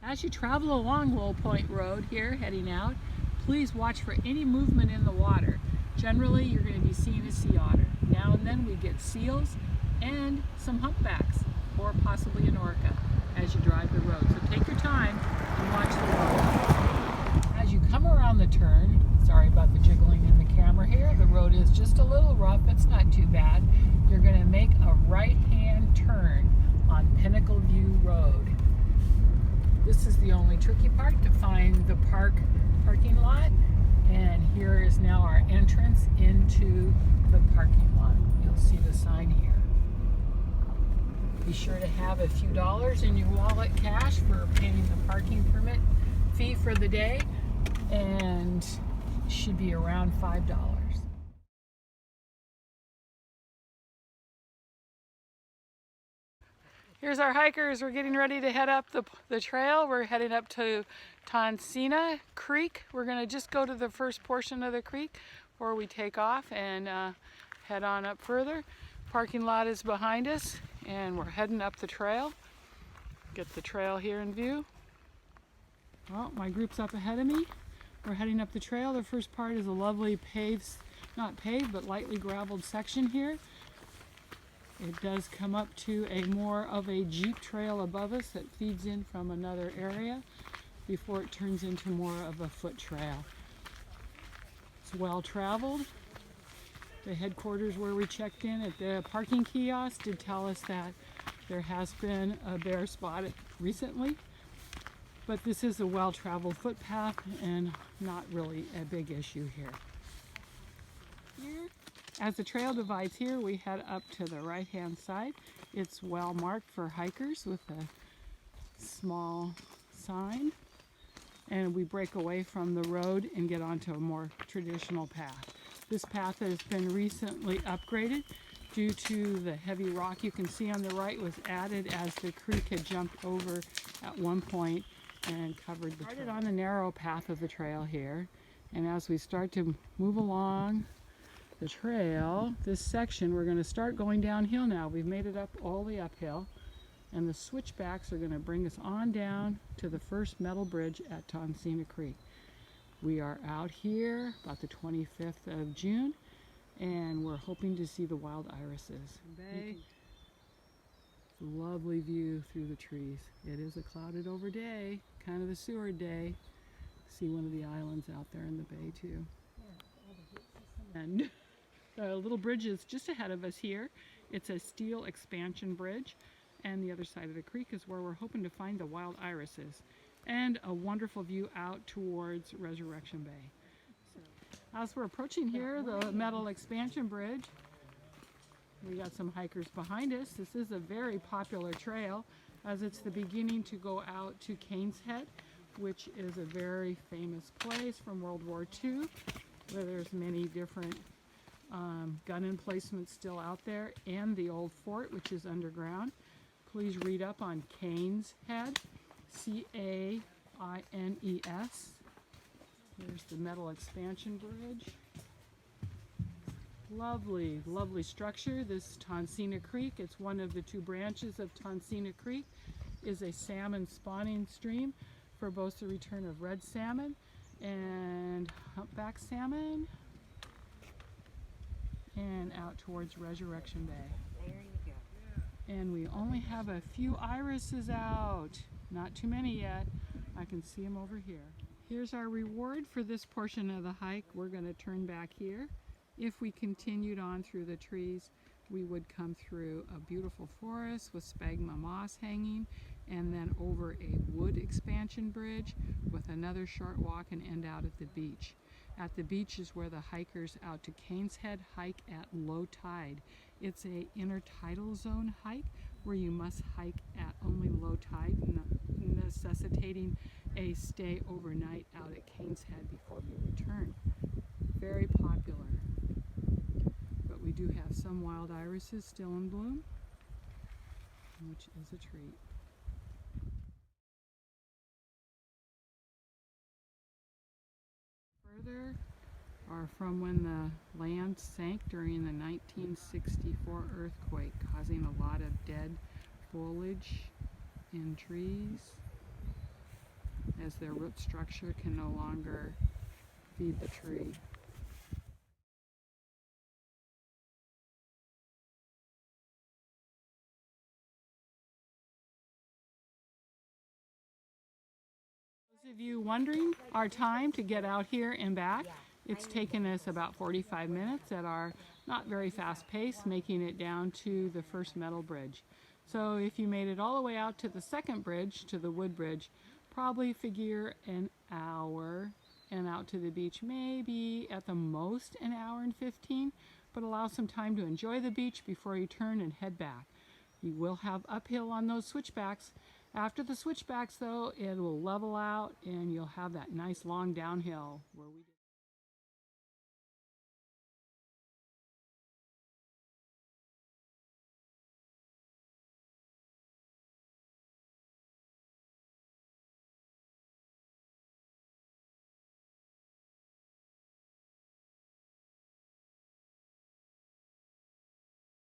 As you travel along Low Point Road here, heading out, please watch for any movement in the water. Generally, you're going to be seeing a sea otter. Now and then we get seals and some humpbacks, or possibly an orca, as you drive the road. So take your time and watch the road. As you come around the turn, sorry about the jiggling in the camera here, the road is just a little rough, it's not too bad. You're going to make a right-hand turn on Pinnacle View Road. This is the only tricky part, to find the parking lot. And here is now our entrance into the parking lot. You'll see the sign here. Be sure to have a few dollars in your wallet, cash, for paying the parking permit fee for the day, and should be around $5. Here's our hikers. We're getting ready to head up the trail. We're heading up to Tonsina Creek. We're going to just go to the first portion of the creek before we take off and head on up further. Parking lot is behind us and we're heading up the trail. Get the trail here in view. Well, my group's up ahead of me. We're heading up the trail. The first part is a lovely not paved, but lightly graveled section here. It does come up to a more of a jeep trail above us that feeds in from another area before it turns into more of a foot trail. It's well traveled. The headquarters where we checked in at the parking kiosk did tell us that there has been a bear spotted recently, but this is a well-traveled footpath and not really a big issue here. As the trail divides here, we head up to the right-hand side. It's well marked for hikers with a small sign, and we break away from the road and get onto a more traditional path. This path has been recently upgraded due to the heavy rock you can see on the right was added as the creek had jumped over at one point and covered the trail. Started on the narrow path of the trail here, and as we start to move along the trail, this section, we're going to start going downhill now. We've made it up all the uphill, and the switchbacks are going to bring us on down to the first metal bridge at Tonsina Creek. We are out here about the 25th of June, and we're hoping to see the wild irises. Bay. Lovely view through the trees. It is a clouded over day, kind of a Seward day. See one of the islands out there in the bay too. And the little bridge is just ahead of us here. It's a steel expansion bridge, and the other side of the creek is where we're hoping to find the wild irises, and a wonderful view out towards Resurrection Bay. So, as we're approaching here, the metal expansion bridge, we got some hikers behind us. This is a very popular trail as it's the beginning to go out to Caines Head, which is a very famous place from World War II, where there's many different gun emplacements still out there, and the old fort, which is underground. Please read up on Caines Head, C-A-I-N-E-S. There's the metal expansion bridge. Lovely, lovely structure. This Tonsina Creek, it's one of the two branches of Tonsina Creek, is a salmon spawning stream for both the return of red salmon and humpback salmon, and out towards Resurrection Bay. There you go. And we only have a few irises out. Not too many yet. I can see them over here. Here's our reward for this portion of the hike. We're going to turn back here. If we continued on through the trees, we would come through a beautiful forest with sphagnum moss hanging, and then over a wood expansion bridge with another short walk and end out at the beach. At the beach is where the hikers out to Caines Head hike at low tide. It's a intertidal zone hike where you must hike at only low tide, necessitating a stay overnight out at Caines Head before you return. Very popular. But we do have some wild irises still in bloom, which is a treat. Further are from when the land sank during the 1964 earthquake, causing a lot of dead foliage in trees. as their root structure can no longer feed the tree. Those of you wondering our time to get out here and back, it's taken us about 45 minutes at our not very fast pace, making it down to the first metal bridge. So if you made it all the way out to the second bridge, to the wood bridge, probably figure an hour, and out to the beach maybe at the most an hour and 15, but allow some time to enjoy the beach before you turn and head back. You will have uphill on those switchbacks. After the switchbacks though, it will level out and you'll have that nice long downhill where we did.